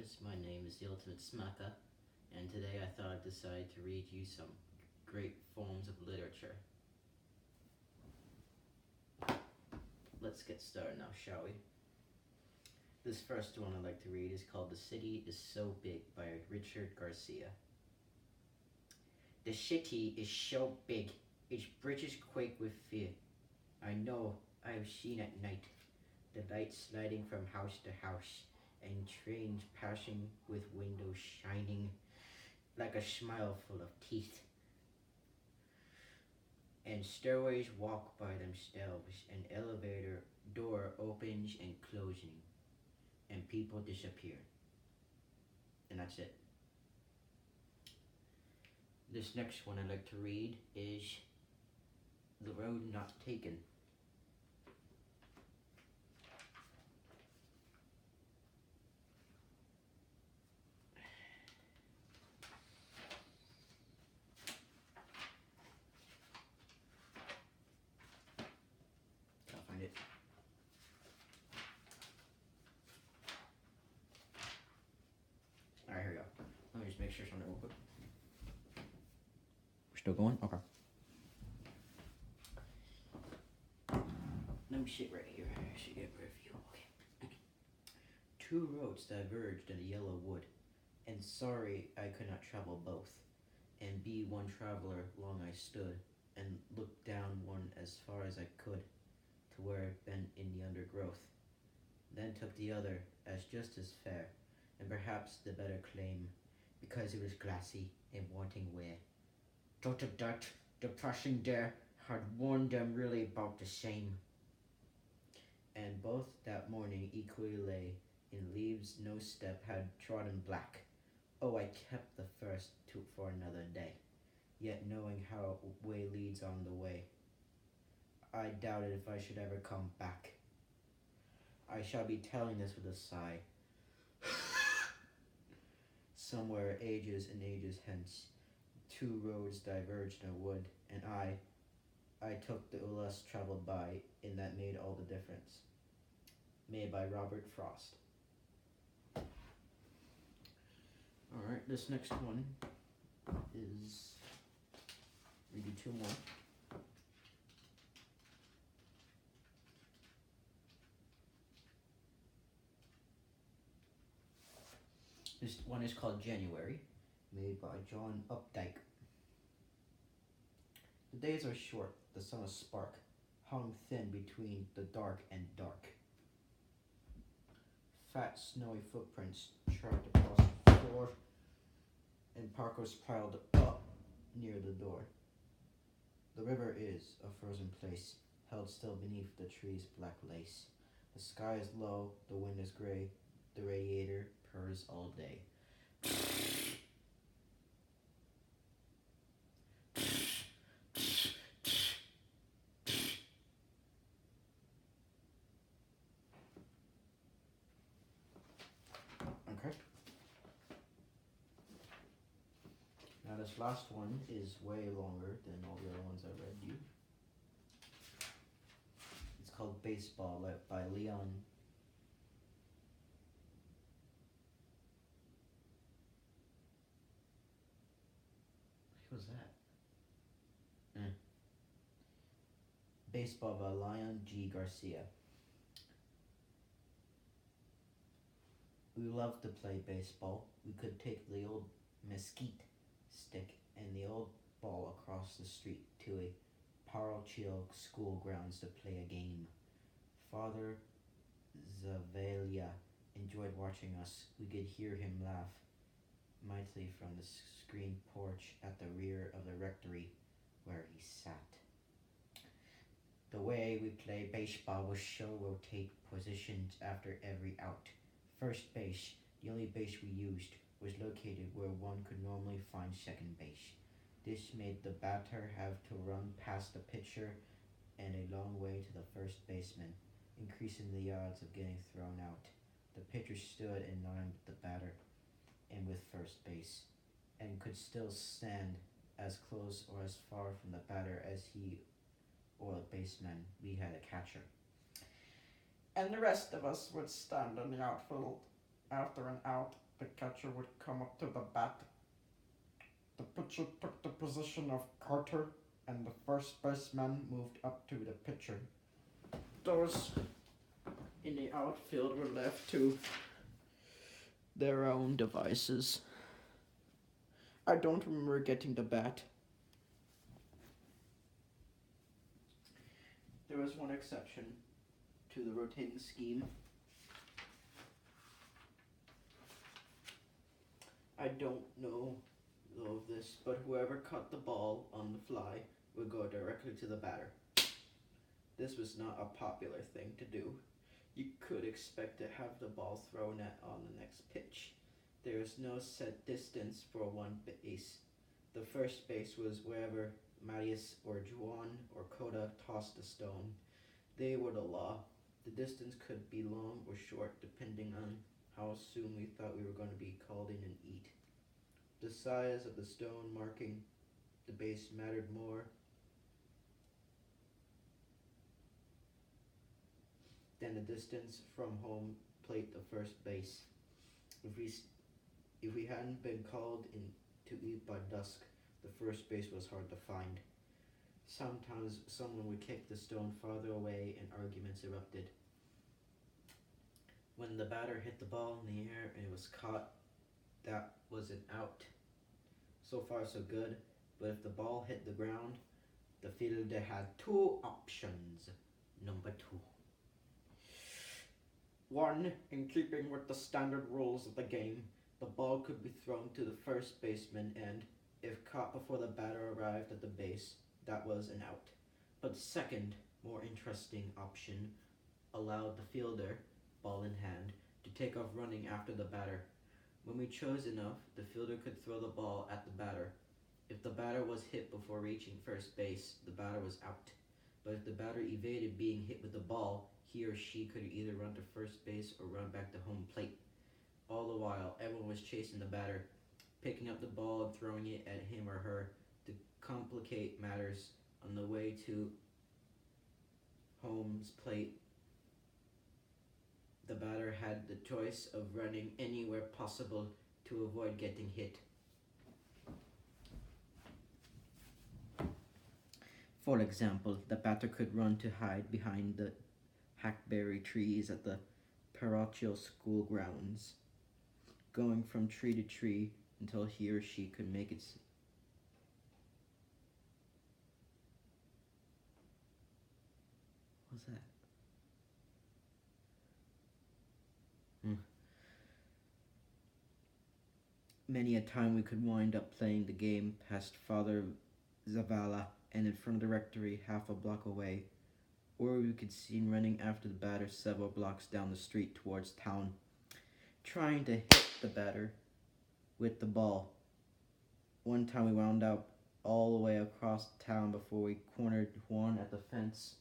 viewers, my name is the Ultimate Smacker, and today I thought I'd decide to read you some great forms of literature. Let's get started now, shall we? This first one I'd like to read is called The City is So Big by Richard Garcia. The city is so big, its bridges quake with fear. I know I have seen at night the lights sliding from house to house, and trains passing with windows shining like a smile full of teeth. And stairways walk by themselves, an elevator door opens and closing, and people disappear. And that's it. This next one I'd like to read is The Road Not Taken. Can't find it. Alright, here we go. Let me just make sure something real quick. We're still going? Okay. Let me sit right here so you get a better view. Okay. Two roads diverged in a yellow wood, and sorry I could not travel both. And be one traveler long I stood, and looked down one as far as I could, to where it bent in the undergrowth. Then took the other as just as fair, and perhaps the better claim, because it was glassy and wanting wear. Dot of dirt, depressing there, had worn them really about the same. And both that morning equally lay in leaves no step had trodden black. Oh, I kept the first for another day, yet knowing how way leads on the way, I doubted if I should ever come back. I shall be telling this with a sigh. Somewhere ages and ages hence, two roads diverged in a wood, and I took the less traveled by, and that made all the difference. Made by Robert Frost. Alright, this next one is, read you two more. This one is called January, made by John Updike. The days are short, the sun a spark, hung thin between the dark and dark. Fat, snowy footprints tracked across the floor, and parkas piled up near the door. The river is a frozen place, held still beneath the tree's black lace. The sky is low, the wind is gray, the radiator purrs all day. Okay. Now this last one is way longer than all the other ones I read you. It's called Baseball by Leon. What was that? Baseball by Leon G. Garcia. We loved to play baseball. We could take the old mesquite stick and the old ball across the street to a parochial school grounds to play a game. Father Zavelia enjoyed watching us. We could hear him laugh mightily from the screened porch at the rear of the rectory where he sat. The way we played baseball was so rotate positions after every out. First base, the only base we used, was located where one could normally find second base. This made the batter have to run past the pitcher and a long way to the first baseman, increasing the odds of getting thrown out. The pitcher stood in line with the batter and with first base, and could still stand as close or as far from the batter as he or the baseman. We had a catcher. And the rest of us would stand in the outfield after an out The catcher would come up to the bat. The pitcher took the position of Carter, and the first baseman moved up to the pitcher. Those in the outfield were left to their own devices. I don't remember getting the bat. There was one exception to the rotating scheme. I don't know of this, but whoever caught the ball on the fly would go directly to the batter. This was not a popular thing to do. You could expect to have the ball thrown at on the next pitch. There is no set distance for one base. The first base was wherever Marius or Juan or Coda tossed a stone. They were the law. The distance could be long or short depending on how soon we thought we were going to be called in and eat. The size of the stone marking the base mattered more than the distance from home plate to first base. If we hadn't been called in to eat by dusk, the first base was hard to find. Sometimes someone would kick the stone farther away and arguments erupted. When the batter hit the ball in the air and it was caught, that was an out. So far so good, but if the ball hit the ground, the fielder had two options. Number 2. 1. In keeping with the standard rules of the game, the ball could be thrown to the first baseman and, if caught before the batter arrived at the base, that was an out. But second, more interesting option, allowed the fielder, ball in hand, to take off running after the batter. When we chose enough, the fielder could throw the ball at the batter. If the batter was hit before reaching first base, the batter was out. But if the batter evaded being hit with the ball, he or she could either run to first base or run back to home plate. All the while, everyone was chasing the batter, picking up the ball and throwing it at him or her. To complicate matters, on the way to home's plate, the batter had the choice of running anywhere possible to avoid getting hit. For example, the batter could run to hide behind the hackberry trees at the parochial school grounds, going from tree to tree until he or she could make it. What's that? Many a time we could wind up playing the game past Father Zavala and in front of the rectory half a block away, or we could see him running after the batter several blocks down the street towards town, trying to hit the batter with the ball. One time we wound up all the way across town before we cornered Juan at the fence,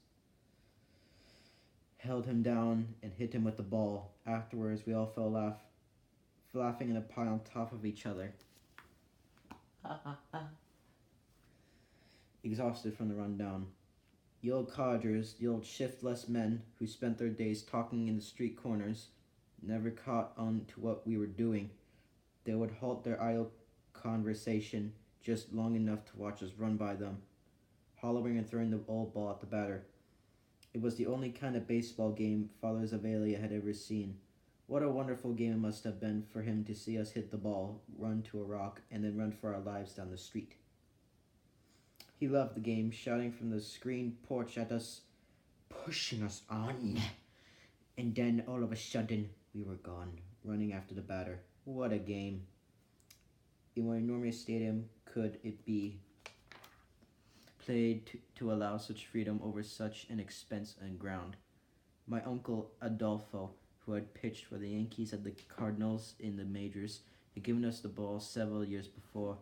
held him down, and hit him with the ball. Afterwards, we all fell laughing in a pile on top of each other. Exhausted from the rundown. The old codgers, the old shiftless men who spent their days talking in the street corners, never caught on to what we were doing. They would halt their idle conversation just long enough to watch us run by them, hollering and throwing the old ball at the batter. It was the only kind of baseball game Father Zavala had ever seen. What a wonderful game it must have been for him to see us hit the ball, run to a rock, and then run for our lives down the street. He loved the game, shouting from the screen porch at us, pushing us on. And then all of a sudden, we were gone, running after the batter. What a game. In what enormous stadium could it be played to allow such freedom over such an expense and ground? My uncle Adolfo, who had pitched for the Yankees and the Cardinals in the majors, had given us the ball several years before.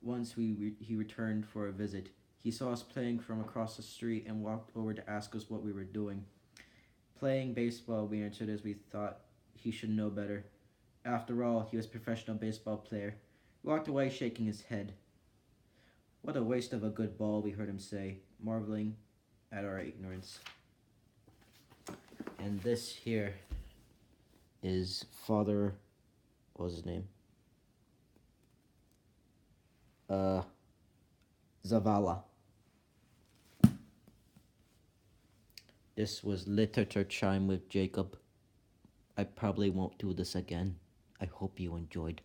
Once he returned for a visit. He saw us playing from across the street and walked over to ask us what we were doing. Playing baseball, we answered as we thought he should know better. After all, he was a professional baseball player. He walked away shaking his head. What a waste of a good ball, we heard him say, marveling at our ignorance. And this here is Father what was his name? Zavala. This was Literature Chime with Jacob. I probably won't do this again. I hope you enjoyed.